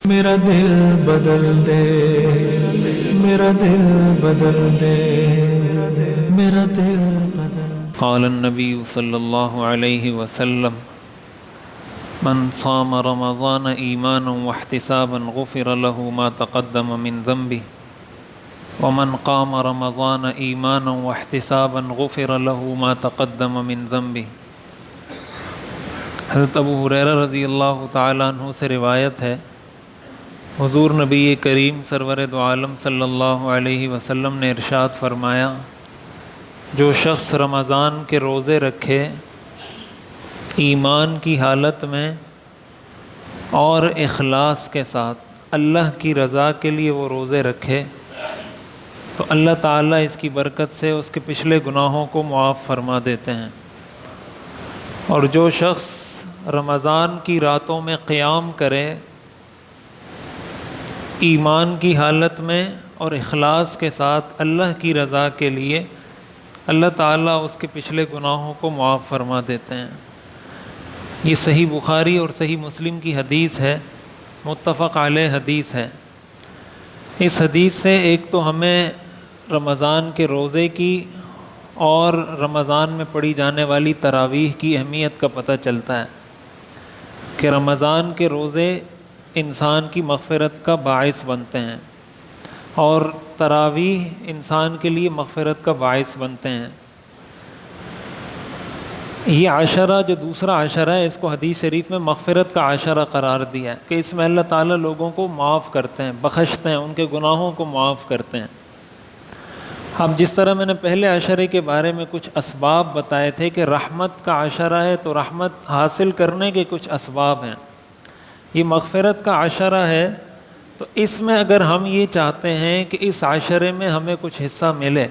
میرا دل بدل دے، میرا دل بدل دے، میرا دل بدل دے۔ قال النبی صلی اللہ علیہ وسلم: من صام رمضان ایمانا واحتسابا غفر له ما تقدم من ذنبه ومن قام رمضان ایمانا واحتسابا غفر له ما تقدم من ذنبه۔ حضرت ابو ہریرہ رضی اللہ تعالیٰ عنہ سے روایت ہے، حضور نبی کریم سرور دو عالم صلی اللہ علیہ وسلم نے ارشاد فرمایا: جو شخص رمضان کے روزے رکھے ایمان کی حالت میں اور اخلاص کے ساتھ، اللہ کی رضا کے لیے وہ روزے رکھے، تو اللہ تعالیٰ اس کی برکت سے اس کے پچھلے گناہوں کو معاف فرما دیتے ہیں۔ اور جو شخص رمضان کی راتوں میں قیام کرے ایمان کی حالت میں اور اخلاص کے ساتھ اللہ کی رضا کے لیے، اللہ تعالیٰ اس کے پچھلے گناہوں کو معاف فرما دیتے ہیں۔ یہ صحیح بخاری اور صحیح مسلم کی حدیث ہے، متفق علیہ حدیث ہے۔ اس حدیث سے ایک تو ہمیں رمضان کے روزے کی اور رمضان میں پڑھی جانے والی تراویح کی اہمیت کا پتہ چلتا ہے کہ رمضان کے روزے انسان کی مغفرت کا باعث بنتے ہیں اور تراویح انسان کے لیے مغفرت کا باعث بنتے ہیں۔ یہ عشرہ جو دوسرا عشرہ ہے، اس کو حدیث شریف میں مغفرت کا عشرہ قرار دیا ہے کہ اس میں اللہ تعالیٰ لوگوں کو معاف کرتے ہیں، بخشتے ہیں، ان کے گناہوں کو معاف کرتے ہیں۔ اب جس طرح میں نے پہلے عشرے کے بارے میں کچھ اسباب بتائے تھے کہ رحمت کا عشرہ ہے تو رحمت حاصل کرنے کے کچھ اسباب ہیں، یہ مغفرت کا عشرہ ہے، تو اس میں اگر ہم یہ چاہتے ہیں کہ اس عشرے میں ہمیں کچھ حصہ ملے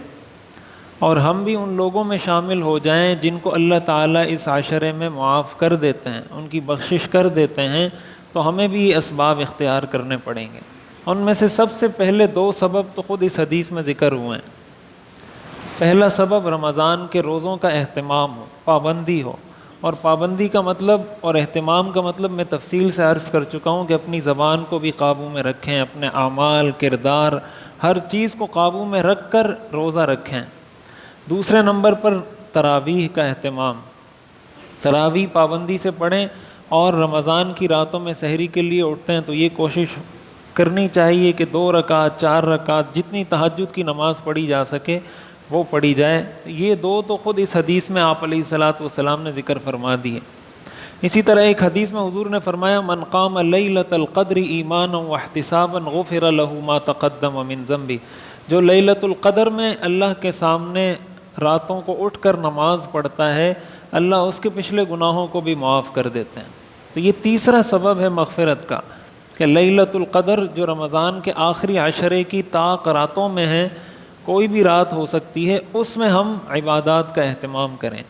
اور ہم بھی ان لوگوں میں شامل ہو جائیں جن کو اللہ تعالیٰ اس عشرے میں معاف کر دیتے ہیں، ان کی بخشش کر دیتے ہیں، تو ہمیں بھی یہ اسباب اختیار کرنے پڑیں گے۔ ان میں سے سب سے پہلے دو سبب تو خود اس حدیث میں ذکر ہوئے ہیں۔ پہلا سبب رمضان کے روزوں کا اہتمام ہو، پابندی ہو، اور پابندی کا مطلب اور اہتمام کا مطلب میں تفصیل سے عرض کر چکا ہوں کہ اپنی زبان کو بھی قابو میں رکھیں، اپنے اعمال، کردار، ہر چیز کو قابو میں رکھ کر روزہ رکھیں۔ دوسرے نمبر پر تراویح کا اہتمام، تراویح پابندی سے پڑھیں، اور رمضان کی راتوں میں سحری کے لیے اٹھتے ہیں تو یہ کوشش کرنی چاہیے کہ 2 رکعت 4 رکعت جتنی تہجد کی نماز پڑھی جا سکے وہ پڑھی جائے۔ یہ دو تو خود اس حدیث میں آپ علیہ الصلاۃ والسلام نے ذکر فرما دی ہے۔ اسی طرح ایک حدیث میں حضور نے فرمایا: من قام لیلۃ القدر ایمانا واحتسابا غفر له ما تقدم من ذنبه۔ جو لیلۃ القدر میں اللہ کے سامنے راتوں کو اٹھ کر نماز پڑھتا ہے، اللہ اس کے پچھلے گناہوں کو بھی معاف کر دیتے ہیں۔ تو یہ تیسرا سبب ہے مغفرت کا کہ لیلۃ القدر جو رمضان کے آخری عشرے کی طاق راتوں میں ہے، کوئی بھی رات ہو سکتی ہے، اس میں ہم عبادات کا اہتمام کریں۔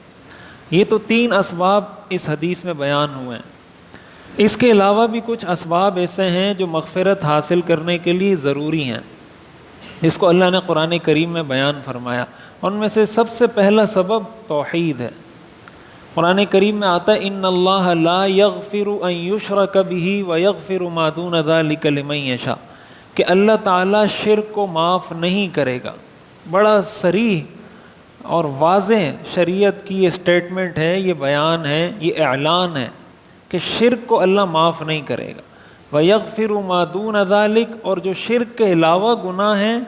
یہ تو 3 اسباب اس حدیث میں بیان ہوئے ہیں۔ اس کے علاوہ بھی کچھ اسباب ایسے ہیں جو مغفرت حاصل کرنے کے لیے ضروری ہیں، جس کو اللہ نے قرآن کریم میں بیان فرمایا۔ ان میں سے سب سے پہلا سبب توحید ہے۔ قرآن کریم میں آتا ہے: ان اللہ لا یغفر ان یشرک بہ ویغفر ما دون ذلک لمن یشاء، کہ اللہ تعالیٰ شرک کو معاف نہیں کرے گا۔ بڑا صریح اور واضح شریعت کی یہ سٹیٹمنٹ ہے، یہ بیان ہے، یہ اعلان ہے کہ شرک کو اللہ معاف نہیں کرے گا۔ وَيَغْفِرُ مَا دُونَ ذَلِكَ، اور جو شرک کے علاوہ گناہ ہیں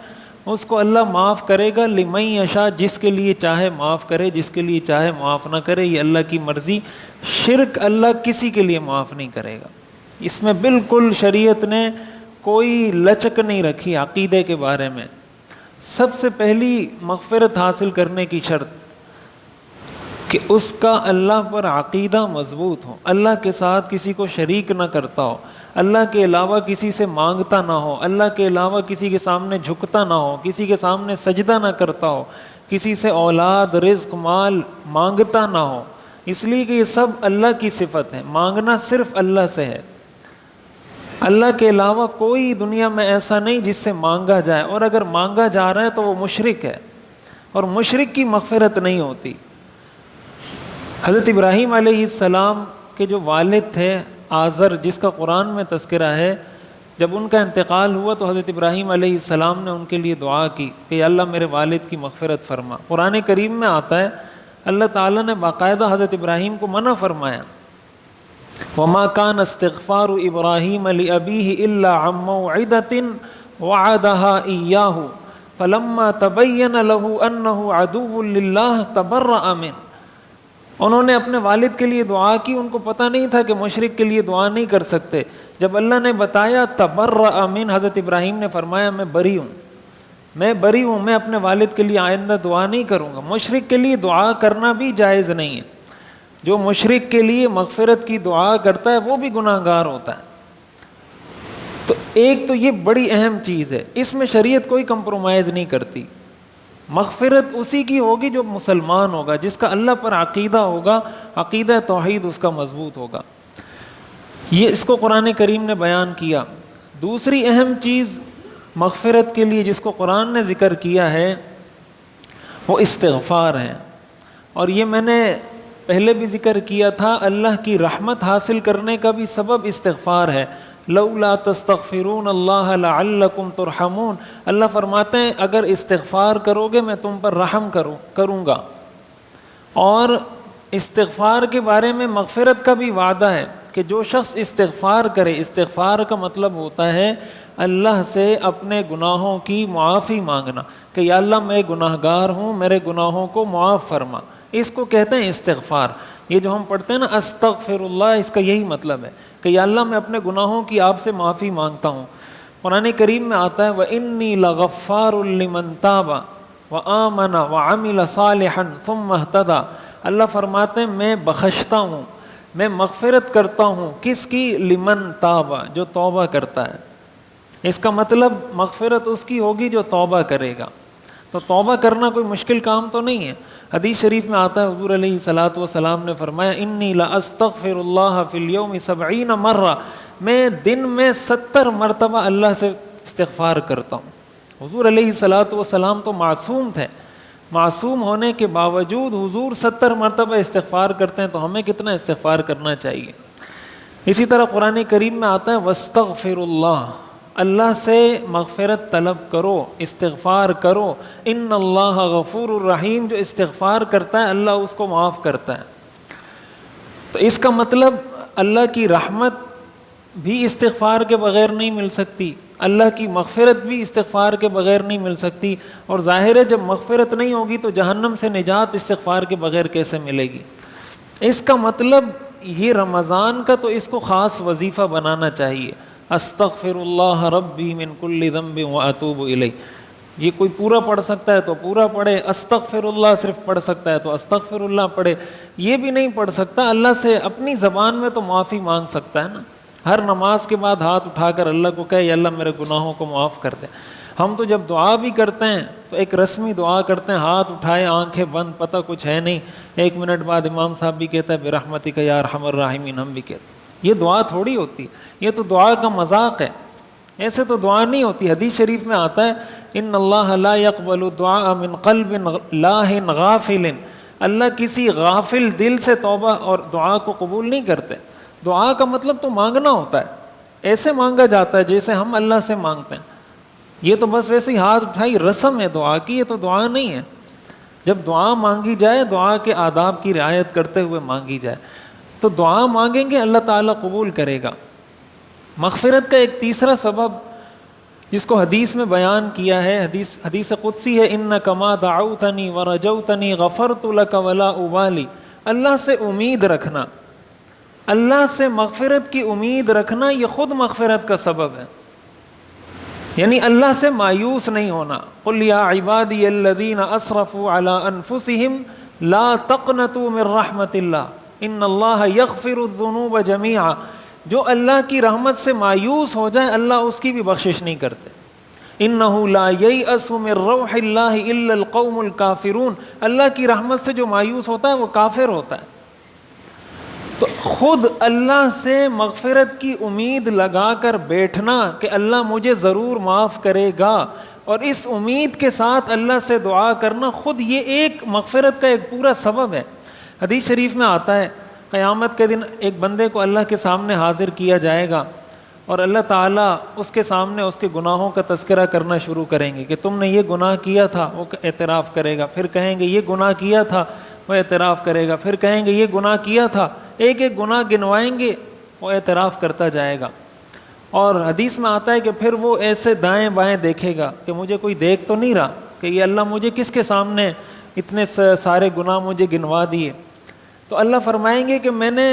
اس کو اللہ معاف کرے گا، لِمَن یشاء، جس کے لیے چاہے معاف کرے، جس کے لیے چاہے معاف نہ کرے، یہ اللہ کی مرضی۔ شرک اللہ کسی کے لیے معاف نہیں کرے گا۔ اس میں بالکل شریعت نے کوئی لچک نہیں رکھی عقیدے کے بارے میں۔ سب سے پہلی مغفرت حاصل کرنے کی شرط کہ اس کا اللہ پر عقیدہ مضبوط ہو، اللہ کے ساتھ کسی کو شریک نہ کرتا ہو، اللہ کے علاوہ کسی سے مانگتا نہ ہو، اللہ کے علاوہ کسی کے سامنے جھکتا نہ ہو، کسی کے سامنے سجدہ نہ کرتا ہو، کسی سے اولاد، رزق، مال مانگتا نہ ہو، اس لیے کہ یہ سب اللہ کی صفت ہے، مانگنا صرف اللہ سے ہے۔ اللہ کے علاوہ کوئی دنیا میں ایسا نہیں جس سے مانگا جائے، اور اگر مانگا جا رہا ہے تو وہ مشرک ہے، اور مشرک کی مغفرت نہیں ہوتی۔ حضرت ابراہیم علیہ السلام کے جو والد تھے آزر، جس کا قرآن میں تذکرہ ہے، جب ان کا انتقال ہوا تو حضرت ابراہیم علیہ السلام نے ان کے لیے دعا کی کہ یا اللہ میرے والد کی مغفرت فرما. قرآن کریم میں آتا ہے اللہ تعالیٰ نے باقاعدہ حضرت ابراہیم کو منع فرمایا, وما كان استغفار ابراہیم لأبیہ الا عن موعدة وعدها إياه فلما تبين له انه عدو للہ تبرأ منه. انہوں نے اپنے والد کے لیے دعا کی, ان کو پتہ نہیں تھا کہ مشرک کے لیے دعا نہیں کر سکتے. جب اللہ نے بتایا تبرأ من, حضرت ابراہیم نے فرمایا میں بری ہوں, میں بری ہوں, میں اپنے والد کے لیے آئندہ دعا نہیں کروں گا. مشرک کے لیے دعا کرنا بھی جائز نہیں ہے. جو مشرک کے لیے مغفرت کی دعا کرتا ہے وہ بھی گناہگار ہوتا ہے. تو ایک تو یہ بڑی اہم چیز ہے, اس میں شریعت کوئی کمپرومائز نہیں کرتی. مغفرت اسی کی ہوگی جو مسلمان ہوگا, جس کا اللہ پر عقیدہ ہوگا, عقیدہ توحید اس کا مضبوط ہوگا. یہ اس کو قرآن کریم نے بیان کیا. دوسری اہم چیز مغفرت کے لیے جس کو قرآن نے ذکر کیا ہے وہ استغفار ہے. اور یہ میں نے پہلے بھی ذکر کیا تھا, اللہ کی رحمت حاصل کرنے کا بھی سبب استغفار ہے. لولا تستغفرون اللہ لعلکم ترحمون. اللہ فرماتے ہیں اگر استغفار کرو گے میں تم پر رحم کروں گا. اور استغفار کے بارے میں مغفرت کا بھی وعدہ ہے کہ جو شخص استغفار کرے, استغفار کا مطلب ہوتا ہے اللہ سے اپنے گناہوں کی معافی مانگنا کہ یا اللہ میں گناہگار ہوں, میرے گناہوں کو معاف فرما. اس کو کہتے ہیں استغفار. یہ جو ہم پڑھتے ہیں نا استغفر اللہ, اس کا یہی مطلب ہے کہ یا اللہ میں اپنے گناہوں کی آپ سے معافی مانگتا ہوں. قرآن کریم میں آتا ہے وَإِنِّي لَغَفَّارٌ لِمَن تَابَ وَآمَنَ وَعَمِلَ صَالِحًا ثُمَّ اهْتَدَى. اللہ فرماتے ہیں میں بخشتا ہوں, میں مغفرت کرتا ہوں. کس کی؟ لمن تاب, جو توبہ کرتا ہے. اس کا مطلب مغفرت اس کی ہوگی جو توبہ کرے گا. تو توبہ کرنا کوئی مشکل کام تو نہیں ہے. حدیث شریف میں آتا ہے حضور علیہ الصلاۃ والسلام نے فرمایا انی لاستغفر اللہ فی اليوم 70 مرہ, میں دن میں 70 مرتبہ اللہ سے استغفار کرتا ہوں. حضور علیہ الصلاۃ والسلام تو معصوم تھے, معصوم ہونے کے باوجود حضور 70 مرتبہ استغفار کرتے ہیں, تو ہمیں کتنا استغفار کرنا چاہیے. اسی طرح قرآن کریم میں آتا ہے واستغفر اللہ, اللہ سے مغفرت طلب کرو, استغفار کرو. ان اللہ غفور الرحیم, جو استغفار کرتا ہے اللہ اس کو معاف کرتا ہے. تو اس کا مطلب اللہ کی رحمت بھی استغفار کے بغیر نہیں مل سکتی, اللہ کی مغفرت بھی استغفار کے بغیر نہیں مل سکتی. اور ظاہر ہے جب مغفرت نہیں ہوگی تو جہنم سے نجات استغفار کے بغیر کیسے ملے گی. اس کا مطلب یہ رمضان کا تو اس کو خاص وظیفہ بنانا چاہیے. استغفر اللہ ربی من کل ذنب واتوب الیہ. یہ کوئی پورا پڑھ سکتا ہے تو پورا پڑھے, استغفر اللہ صرف پڑھ سکتا ہے تو استغفر اللہ پڑھے. یہ بھی نہیں پڑھ سکتا اللہ سے اپنی زبان میں تو معافی مانگ سکتا ہے نا. ہر نماز کے بعد ہاتھ اٹھا کر اللہ کو کہے یا اللہ میرے گناہوں کو معاف کر دے. ہم تو جب دعا بھی کرتے ہیں تو ایک رسمی دعا کرتے ہیں, ہاتھ اٹھائے آنکھیں بند, پتہ کچھ ہے نہیں. 1 منٹ بعد امام صاحب بھی کہتا ہے برحمتک یا ارحم الراحمین, ہم بھی کہتے ہیں. یہ دعا تھوڑی ہوتی, یہ تو دعا کا مذاق ہے. ایسے تو دعا نہیں ہوتی. حدیث شریف میں آتا ہے ان اللہ لا يقبل الدعاء من قلب لاہ غافل, اللہ کسی غافل دل سے توبہ اور دعا کو قبول نہیں کرتے. دعا کا مطلب تو مانگنا ہوتا ہے, ایسے مانگا جاتا ہے جیسے ہم اللہ سے مانگتے ہیں. یہ تو بس ویسے ہی ہاتھ اٹھائی رسم ہے دعا کی, یہ تو دعا نہیں ہے. جب دعا مانگی جائے دعا کے آداب کی رعایت کرتے ہوئے مانگی جائے تو دعا مانگیں گے اللہ تعالیٰ قبول کرے گا. مغفرت کا ایک تیسرا سبب جس کو حدیث میں بیان کیا ہے, حدیث قدسی ہے انک ما دعوتنی ورجوتنی غفرت لک ولا ابالی. اللہ سے امید رکھنا, اللہ سے مغفرت کی امید رکھنا, یہ خود مغفرت کا سبب ہے. یعنی اللہ سے مایوس نہیں ہونا. قل یا عبادی الذین اسرفوا علی انفسہم لا تقنطوا من رحمت اللہ ان اللہ یغفر الذنوب جمیعا. جو اللہ کی رحمت سے مایوس ہو جائے اللہ اس کی بھی بخشش نہیں کرتے. انہ لا ییأس من روح اللہ الا القوم الکافرون. اللہ کی رحمت سے جو مایوس ہوتا ہے وہ کافر ہوتا ہے. تو خود اللہ سے مغفرت کی امید لگا کر بیٹھنا کہ اللہ مجھے ضرور معاف کرے گا, اور اس امید کے ساتھ اللہ سے دعا کرنا, خود یہ ایک مغفرت کا ایک پورا سبب ہے. حدیث شریف میں آتا ہے قیامت کے دن ایک بندے کو اللہ کے سامنے حاضر کیا جائے گا اور اللہ تعالیٰ اس کے سامنے اس کے گناہوں کا تذکرہ کرنا شروع کریں گے کہ تم نے یہ گناہ کیا تھا، وہ اعتراف کرے گا، پھر کہیں گے یہ گناہ کیا تھا، وہ اعتراف کرے گا، پھر کہیں گے یہ گناہ کیا تھا، ایک ایک گناہ گنوائیں گے، وہ اعتراف کرتا جائے گا۔ اور حدیث میں آتا ہے کہ پھر وہ ایسے دائیں بائیں دیکھے گا کہ مجھے کوئی دیکھ تو نہیں رہا، کہ یہ اللہ مجھے کس کے سامنے اتنے سارے گناہ مجھے گنوا دیے۔ تو اللہ فرمائیں گے کہ میں نے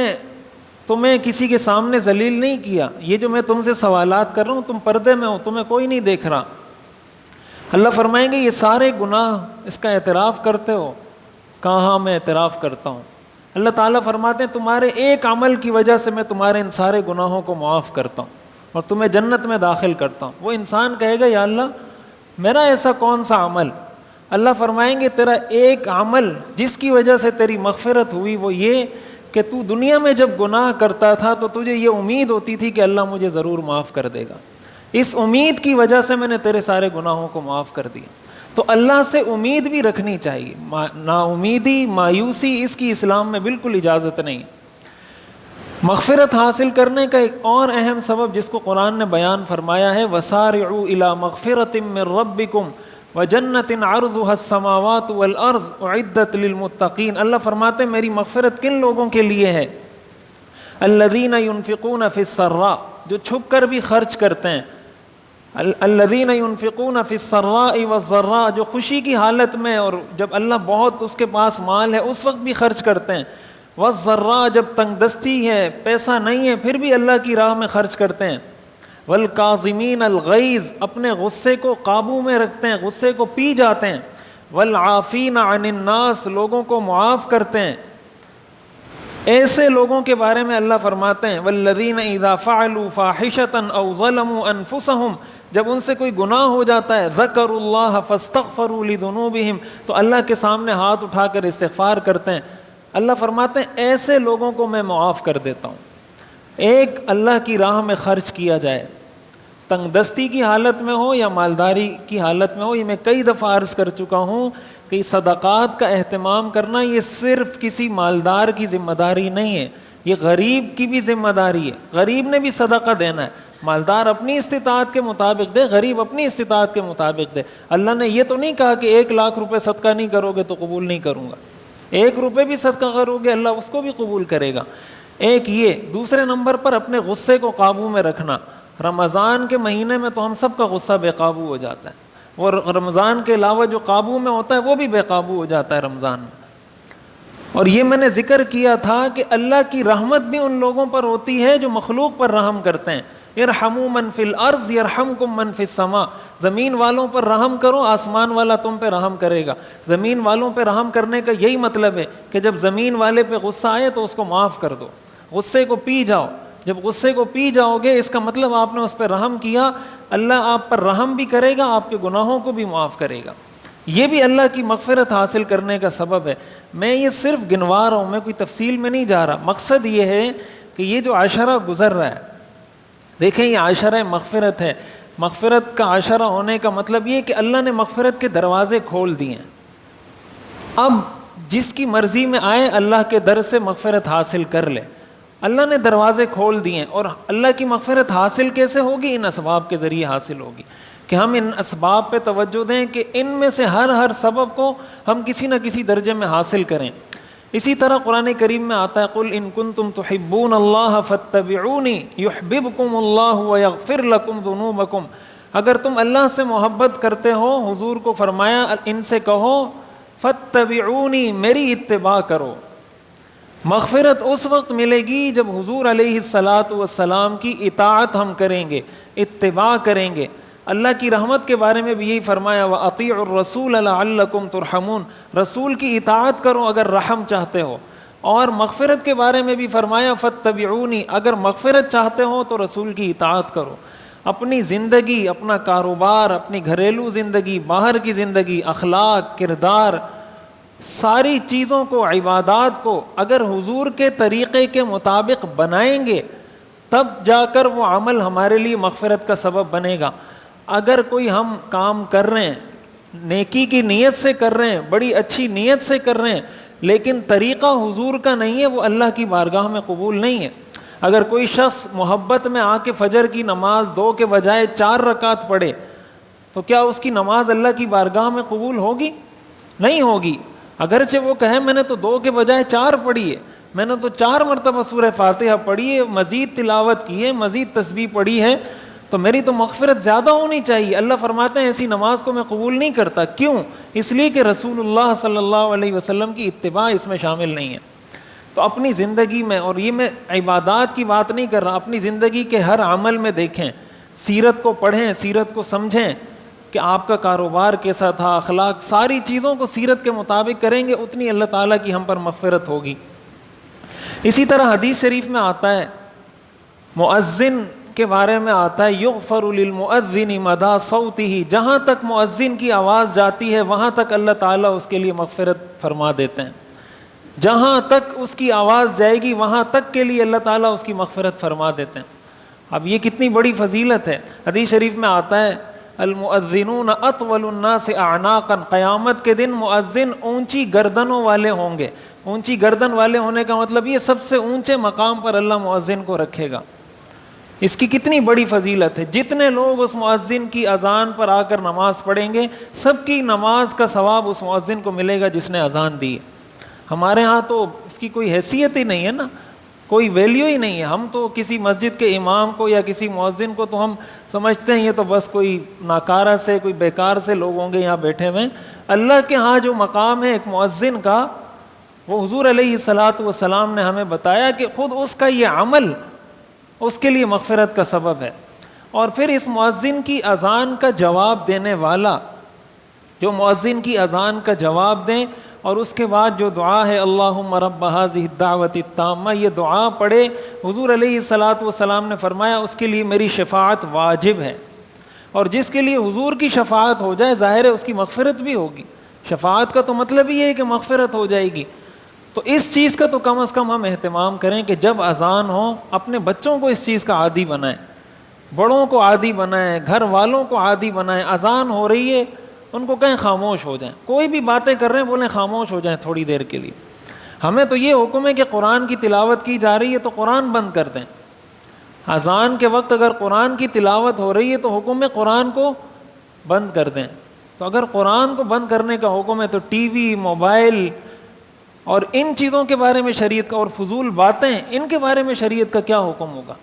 تمہیں کسی کے سامنے ذلیل نہیں کیا، یہ جو میں تم سے سوالات کر رہا ہوں تم پردے میں ہو، تمہیں کوئی نہیں دیکھ رہا۔ اللہ فرمائیں گے یہ سارے گناہ اس کا اعتراف کرتے ہو؟ کہاں میں اعتراف کرتا ہوں۔ اللہ تعالیٰ فرماتے ہیں تمہارے ایک عمل کی وجہ سے میں تمہارے ان سارے گناہوں کو معاف کرتا ہوں اور تمہیں جنت میں داخل کرتا ہوں۔ وہ انسان کہے گا یا اللہ میرا ایسا کون سا عمل؟ اللہ فرمائیں گے تیرا ایک عمل جس کی وجہ سے تیری مغفرت ہوئی وہ یہ کہ تو دنیا میں جب گناہ کرتا تھا تو تجھے یہ امید ہوتی تھی کہ اللہ مجھے ضرور معاف کر دے گا، اس امید کی وجہ سے میں نے تیرے سارے گناہوں کو معاف کر دیا۔ تو اللہ سے امید بھی رکھنی چاہیے، نا امیدی مایوسی اس کی اسلام میں بالکل اجازت نہیں۔ مغفرت حاصل کرنے کا ایک اور اہم سبب جس کو قرآن نے بیان فرمایا ہے وَسَارِعُوا إِلَىٰ مَغْفِرَةٍ مِّن رَبِّكُمْ وَجَنَّةٍ عَرْضُهَا السَّمَاوَاتُ وَالْأَرْضُ أُعِدَّتْ لِلْمُتَّقِينَ۔ اللہ فرماتے ہیں میری مغفرت کن لوگوں کے لیے ہے؟ الَّذِينَ يُنْفِقُونَ فِي السَّرَّاءِ، جو چھپ کر بھی خرچ کرتے ہیں، الَّذِينَ يُنْفِقُونَ فِي السَّرَّاءِ وَالضَّرَّاءِ، جو خوشی کی حالت میں اور جب اللہ بہت اس کے پاس مال ہے اس وقت بھی خرچ کرتے ہیں، والضراء جب تنگ دستی ہے پیسہ نہیں ہے پھر بھی اللہ کی راہ میں خرچ کرتے ہیں، والکاظمین الغیظ اپنے غصے کو قابو میں رکھتے ہیں، غصے کو پی جاتے ہیں، والعافین عن الناس لوگوں کو معاف کرتے ہیں۔ ایسے لوگوں کے بارے میں اللہ فرماتے ہیں والذین اذا فعلوا فاحشۃ او ظلموا انفسهم، جب ان سے کوئی گناہ ہو جاتا ہے ذکروا اللہ فاستغفروا لذنوبہم، تو اللہ کے سامنے ہاتھ اٹھا کر استغفار کرتے ہیں۔ اللہ فرماتے ہیں ایسے لوگوں کو میں معاف کر دیتا ہوں۔ ایک اللہ کی راہ میں خرچ کیا جائے، تنگ دستی کی حالت میں ہو یا مالداری کی حالت میں ہو، یہ میں کئی دفعہ عرض کر چکا ہوں کہ صدقات کا اہتمام کرنا یہ صرف کسی مالدار کی ذمہ داری نہیں ہے، یہ غریب کی بھی ذمہ داری ہے۔ غریب نے بھی صدقہ دینا ہے، مالدار اپنی استطاعت کے مطابق دے، غریب اپنی استطاعت کے مطابق دے۔ اللہ نے یہ تو نہیں کہا کہ 1,00,000 روپے صدقہ نہیں کرو گے تو قبول نہیں کروں گا، 1 روپے بھی صدقہ کرو گے اللہ اس کو بھی قبول کرے گا۔ ایک یہ، دوسرے نمبر پر اپنے غصے کو قابو میں رکھنا۔ رمضان کے مہینے میں تو ہم سب کا غصہ بے قابو ہو جاتا ہے، اور رمضان کے علاوہ جو قابو میں ہوتا ہے وہ بھی بے قابو ہو جاتا ہے رمضان میں۔ اور یہ میں نے ذکر کیا تھا کہ اللہ کی رحمت بھی ان لوگوں پر ہوتی ہے جو مخلوق پر رحم کرتے ہیں۔ ارحموا من فی الارض یرحمکم من فی السماء، زمین والوں پر رحم کرو آسمان والا تم پہ رحم کرے گا۔ زمین والوں پہ رحم کرنے کا یہی مطلب ہے کہ جب زمین والے پہ غصہ آئے تو اس کو معاف کر دو، غصے کو پی جاؤ۔ جب غصے کو پی جاؤ گے اس کا مطلب آپ نے اس پہ رحم کیا، اللہ آپ پر رحم بھی کرے گا، آپ کے گناہوں کو بھی معاف کرے گا۔ یہ بھی اللہ کی مغفرت حاصل کرنے کا سبب ہے۔ میں یہ صرف گنوا رہا ہوں، میں کوئی تفصیل میں نہیں جا رہا۔ مقصد یہ ہے کہ یہ جو عشرہ گزر رہا ہے، دیکھیں یہ عشرہ مغفرت ہے۔ مغفرت کا عشرہ ہونے کا مطلب یہ کہ اللہ نے مغفرت کے دروازے کھول دیے ہیں۔ اب جس کی مرضی میں آئے اللہ کے در سے مغفرت حاصل کر لے۔ اللہ نے دروازے کھول دیے ہیں، اور اللہ کی مغفرت حاصل کیسے ہوگی؟ ان اسباب کے ذریعے حاصل ہوگی کہ ہم ان اسباب پہ توجہ دیں کہ ان میں سے ہر سبب کو ہم کسی نہ کسی درجے میں حاصل کریں۔ اسی طرح قرآن کریم میں آتا ہے قل ان کنتم تحبون اللہ فاتبعونی یحببکم اللہ ویغفر لکم ذنوبکم، اگر تم اللہ سے محبت کرتے ہو، حضور کو فرمایا ان سے کہو فاتبعونی، میری اتباع کرو۔ مغفرت اس وقت ملے گی جب حضور علیہ الصلاۃ والسلام کی اطاعت ہم کریں گے، اتباع کریں گے۔ اللہ کی رحمت کے بارے میں بھی یہی فرمایا وَأَطِيعُوا الرَّسُولَ لَعَلَّكُمْ تُرْحَمُونَ، رسول کی اطاعت کرو اگر رحم چاہتے ہو۔ اور مغفرت کے بارے میں بھی فرمایا فَاتَّبِعُونِي، اگر مغفرت چاہتے ہو تو رسول کی اطاعت کرو۔ اپنی زندگی، اپنا کاروبار، اپنی گھریلو زندگی، باہر کی زندگی، اخلاق، کردار، ساری چیزوں کو، عبادات کو اگر حضور کے طریقے کے مطابق بنائیں گے تب جا کر وہ عمل ہمارے لیے مغفرت کا سبب بنے گا۔ اگر کوئی ہم کام کر رہے ہیں، نیکی کی نیت سے کر رہے ہیں، بڑی اچھی نیت سے کر رہے ہیں، لیکن طریقہ حضور کا نہیں ہے، وہ اللہ کی بارگاہ میں قبول نہیں ہے۔ اگر کوئی شخص محبت میں آ کے فجر کی نماز 2 کے بجائے 4 رکعت پڑھے تو کیا اس کی نماز اللہ کی بارگاہ میں قبول ہوگی؟ نہیں ہوگی۔ اگرچہ وہ کہے میں نے تو 2 کے بجائے 4 پڑھی ہے، میں نے تو 4 مرتبہ سورہ فاتحہ پڑھی ہے، مزید تلاوت کی ہے، مزید تسبیح پڑھی ہے، تو میری تو مغفرت زیادہ ہونی چاہیے۔ اللہ فرماتے ہیں ایسی نماز کو میں قبول نہیں کرتا۔ کیوں؟ اس لیے کہ رسول اللہ صلی اللہ علیہ وسلم کی اتباع اس میں شامل نہیں ہے۔ تو اپنی زندگی میں، اور یہ میں عبادات کی بات نہیں کر رہا، اپنی زندگی کے ہر عمل میں دیکھیں، سیرت کو پڑھیں، سیرت کو سمجھیں کہ آپ کا کاروبار کیسا تھا، اخلاق، ساری چیزوں کو سیرت کے مطابق کریں گے، اتنی اللہ تعالیٰ کی ہم پر مغفرت ہوگی۔ اسی طرح حدیث شریف میں آتا ہے، مؤذن کے بارے میں آتا ہے، یغفر للمؤذن مدى صوته، جہاں تک مؤذن کی آواز جاتی ہے وہاں تک اللہ تعالیٰ اس کے لیے مغفرت فرما دیتے ہیں۔ جہاں تک اس کی آواز جائے گی وہاں تک کے لیے اللہ تعالیٰ اس کی مغفرت فرما دیتے ہیں۔ اب یہ کتنی بڑی فضیلت ہے۔ حدیث شریف میں آتا ہے، المؤذنون اطول الناس اعناقا، قیامت کے دن مؤذن اونچی گردنوں والے ہوں گے۔ اونچی گردن والے ہونے کا مطلب یہ سب سے اونچے مقام پر اللہ مؤذن کو رکھے گا۔ اس کی کتنی بڑی فضیلت ہے۔ جتنے لوگ اس مؤذن کی اذان پر آ کر نماز پڑھیں گے، سب کی نماز کا ثواب اس مؤذن کو ملے گا جس نے اذان دی ہے۔ ہمارے ہاں تو اس کی کوئی حیثیت ہی نہیں ہے نا، کوئی ویلیو ہی نہیں ہے۔ ہم تو کسی مسجد کے امام کو یا کسی مؤذن کو تو ہم سمجھتے ہیں یہ تو بس کوئی ناکارہ سے، کوئی بیکار سے لوگ ہوں گے یہاں بیٹھے ہوئے۔ اللہ کے ہاں جو مقام ہے ایک مؤذن کا، وہ حضور علیہ الصلوۃ والسلام نے ہمیں بتایا کہ خود اس کا یہ عمل اس کے لیے مغفرت کا سبب ہے۔ اور پھر اس مؤذن کی اذان کا جواب دینے والا، جو مؤذن کی اذان کا جواب دیں اور اس کے بعد جو دعا ہے اللہم رب ھذہ الدعوۃ التامہ، یہ دعا پڑھے، حضور علیہ الصلوۃ والسلام نے فرمایا اس کے لیے میری شفاعت واجب ہے۔ اور جس کے لیے حضور کی شفاعت ہو جائے ظاہر ہے اس کی مغفرت بھی ہوگی۔ شفاعت کا تو مطلب ہی ہے کہ مغفرت ہو جائے گی۔ تو اس چیز کا تو کم از کم ہم اہتمام کریں کہ جب اذان ہو اپنے بچوں کو اس چیز کا عادی بنائیں، بڑوں کو عادی بنائیں، گھر والوں کو عادی بنائیں۔ اذان ہو رہی ہے ان کو کہیں خاموش ہو جائیں، کوئی بھی باتیں کر رہے ہیں بولیں خاموش ہو جائیں تھوڑی دیر کے لیے۔ ہمیں تو یہ حکم ہے کہ قرآن کی تلاوت کی جا رہی ہے تو قرآن بند کر دیں۔ اذان کے وقت اگر قرآن کی تلاوت ہو رہی ہے تو حکم ہے قرآن کو بند کر دیں۔ تو اگر قرآن کو بند کرنے کا حکم ہے تو ٹی وی، موبائل اور ان چیزوں کے بارے میں شریعت کا، اور فضول باتیں، ان کے بارے میں شریعت کا کیا حکم ہوگا؟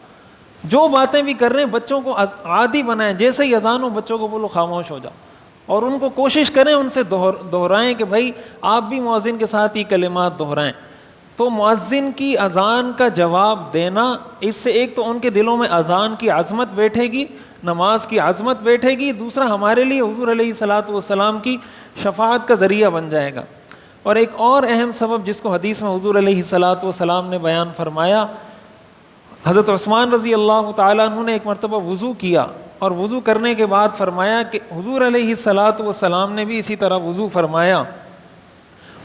جو باتیں بھی کر رہے ہیں بچوں کو عادی بنائیں، جیسے ہی اذان ہو بچوں کو بولو خاموش ہو جاؤ، اور ان کو کوشش کریں ان سے دہرائیں کہ بھائی آپ بھی مؤذن کے ساتھ یہ کلمات دہرائیں۔ تو مؤذن کی اذان کا جواب دینا، اس سے ایک تو ان کے دلوں میں اذان کی عظمت بیٹھے گی، نماز کی عظمت بیٹھے گی، دوسرا ہمارے لیے حضور علیہ الصلوۃ والسلام کی شفاعت کا ذریعہ بن جائے گا۔ اور ایک اور اہم سبب جس کو حدیث میں حضور علیہ الصلوۃ والسلام نے بیان فرمایا، حضرت عثمان رضی اللہ تعالیٰ عنہ نے ایک مرتبہ وضو کیا، اور وضو کرنے کے بعد فرمایا کہ حضور علیہ الصلوۃ والسلام نے بھی اسی طرح وضو فرمایا،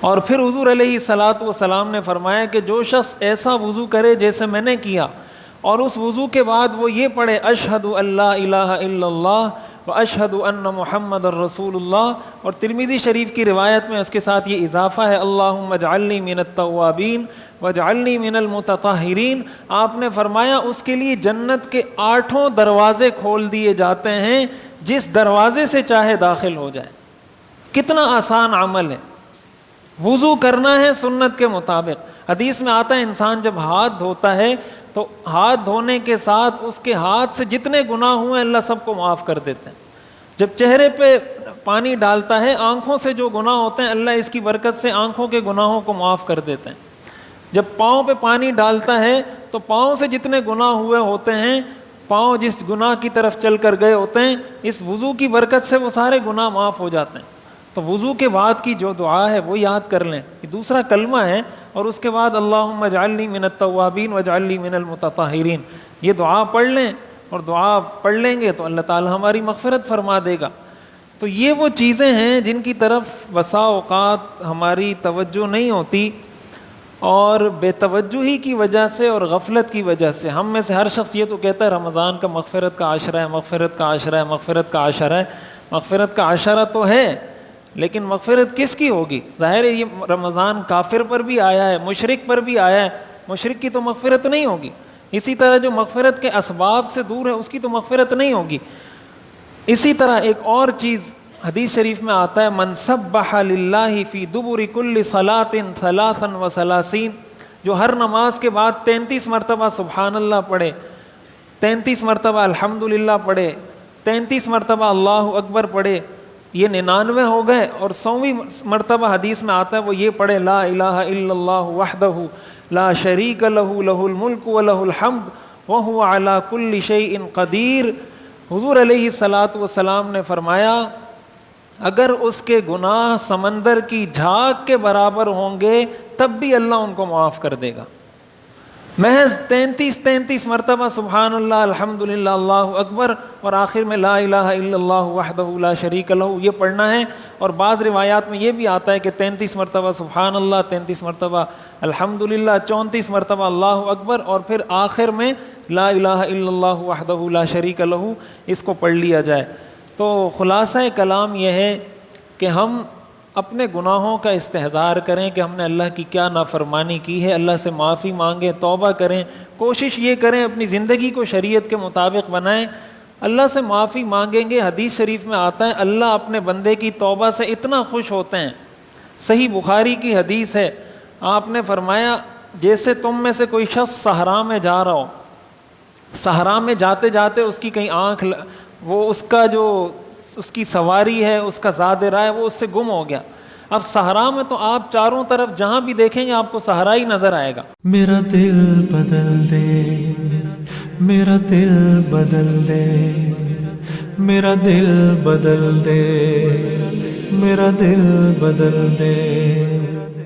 اور پھر حضور علیہ الصلوۃ والسلام نے فرمایا کہ جو شخص ایسا وضو کرے جیسے میں نے کیا، اور اس وضو کے بعد وہ یہ پڑھے اشہد ان لا الہ الا اللہ واشہد ان محمد الرسول اللہ، اور ترمذی شریف کی روایت میں اس کے ساتھ یہ اضافہ ہے اللہم اجعلنی من التوابین واجعلنی من المتطہرین، آپ نے فرمایا اس کے لیے جنت کے 8 دروازے کھول دیے جاتے ہیں، جس دروازے سے چاہے داخل ہو جائے۔ کتنا آسان عمل ہے، وضو کرنا ہے سنت کے مطابق۔ حدیث میں آتا ہے انسان جب ہاتھ دھوتا ہے تو ہاتھ دھونے کے ساتھ اس کے ہاتھ سے جتنے گناہ ہوئے اللہ سب کو معاف کر دیتے ہیں۔ جب چہرے پہ پانی ڈالتا ہے، آنکھوں سے جو گناہ ہوتے ہیں اللہ اس کی برکت سے آنکھوں کے گناہوں کو معاف کر دیتے ہیں۔ جب پاؤں پہ پانی ڈالتا ہے تو پاؤں سے جتنے گناہ ہوئے ہوتے ہیں، پاؤں جس گناہ کی طرف چل کر گئے ہوتے ہیں، اس وضو کی برکت سے وہ سارے گناہ معاف ہو جاتے ہیں۔ تو وضو کے بعد کی جو دعا ہے وہ یاد کر لیں، یہ دوسرا کلمہ ہے، اور اس کے بعد اللہم اجعلنی من التوابین واجعلنی من المتطہرین، یہ دعا پڑھ لیں، اور دعا پڑھ لیں گے تو اللہ تعالی ہماری مغفرت فرما دے گا۔ تو یہ وہ چیزیں ہیں جن کی طرف بسا اوقات ہماری توجہ نہیں ہوتی، اور بے توجہی کی وجہ سے اور غفلت کی وجہ سے ہم میں سے ہر شخص یہ تو کہتا ہے رمضان کا مغفرت کا عشرہ ہے، مغفرت کا عشرہ ہے، مغفرت کا عشرہ ہے۔ مغفرت کا عشرہ تو ہے، لیکن مغفرت کس کی ہوگی؟ ظاہر ہے یہ رمضان کافر پر بھی آیا ہے، مشرک پر بھی آیا ہے، مشرک کی تو مغفرت نہیں ہوگی۔ اسی طرح جو مغفرت کے اسباب سے دور ہے اس کی تو مغفرت نہیں ہوگی. اسی طرح ایک اور چیز حدیث شریف میں آتا ہے، من سبح للہ فی دبر کل صلاۃ ثلاثا وثلاثین، جو ہر نماز کے بعد 33 مرتبہ سبحان اللہ پڑھے، 33 مرتبہ الحمدللہ پڑھے، 33 مرتبہ اللہ اکبر پڑھے، یہ 99 ہو گئے. اور 100ویں مرتبہ حدیث میں آتا ہے وہ یہ پڑھے، لا الہ الا اللہ وحدہ لا شریک لہ لہ الملک ولہ الحمد وہو علی کل شیء قدیر. حضور علیہ الصلاۃ والسلام نے فرمایا اگر اس کے گناہ سمندر کی جھاگ کے برابر ہوں گے تب بھی اللہ ان کو معاف کر دے گا. محض 33 مرتبہ سبحان اللہ الحمدللہ اللہ اکبر اور آخر میں لا الہ الا اللہ وحدہ لا شریک لہ یہ پڑھنا ہے. اور بعض روایات میں یہ بھی آتا ہے کہ 33 مرتبہ سبحان اللہ، 33 مرتبہ الحمدللہ، 34 مرتبہ اللہ اکبر اور پھر آخر میں لا الہ الا اللہ وحدہ لا شریک لہ اس کو پڑھ لیا جائے. تو خلاصہ کلام یہ ہے کہ ہم اپنے گناہوں کا استحضار کریں کہ ہم نے اللہ کی کیا نافرمانی کی ہے، اللہ سے معافی مانگیں، توبہ کریں، کوشش یہ کریں اپنی زندگی کو شریعت کے مطابق بنائیں. اللہ سے معافی مانگیں گے. حدیث شریف میں آتا ہے اللہ اپنے بندے کی توبہ سے اتنا خوش ہوتے ہیں. صحیح بخاری کی حدیث ہے، آپ نے فرمایا جیسے تم میں سے کوئی شخص صحرا میں جا رہا ہو، صحرا میں جاتے جاتے اس کی کہیں آنکھ، وہ اس کا جو اس کی سواری ہے، اس کا زاد راہ ہے، وہ اس سے گم ہو گیا. اب صحرا میں تو آپ چاروں طرف جہاں بھی دیکھیں گے آپ کو صحرا ہی نظر آئے گا. میرا دل بدل دے، میرا دل بدل دے، میرا دل بدل دے، میرا دل بدل دے.